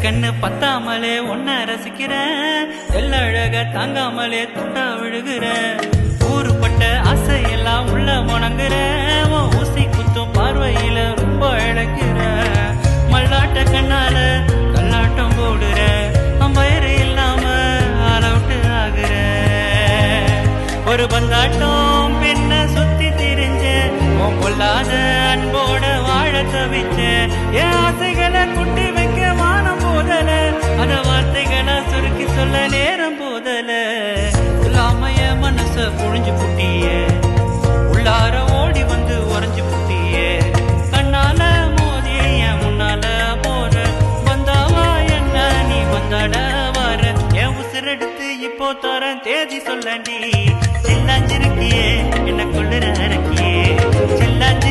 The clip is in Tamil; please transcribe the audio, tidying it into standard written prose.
கண்ணு பத்தாமலே ஒன்ன ரசிக்கிறேன், எல்லழக தாங்காமலே துண்டா விழுகிறேன். ஊருப்பட்ட ஆசையெல்லாம் உள்ள முணங்குறேன், ஊசி குத்தும் பார்வையில ரொம்ப இழக்கிறேன். மல்லாட்ட கண்ணால கல்லாட்டம் போடுற, வயிறு இல்லாம ஆளவுட்டு ஆகுற. ஒரு பந்தாட்டம் பெண்ண சுத்தி திரிஞ்சேன், கொள்ளாத அன்போட வாழ தவிச்சேன். என் ஆசைகளை குட்டி வைக்க வானம் போதல, அத வார்த்தைகளா சுருக்கி சொல்ல நேரம் போதல. இல்லாமைய மனச புழிஞ்சு புட்டியே, உள்ளார ஓடி வந்து உறைஞ்சு புட்டியே. கண்ணால மோதி என் முன்னால போற, வந்தாவா என்ன நீ வந்தாட வார. என் உசிரெடுத்து இப்போ தரேன் தேதி சொல்லண்டி. செல்லாஞ்சிருக்கியே என்ன கொள்ளுற அரக்கியே, செல்லாஞ்சி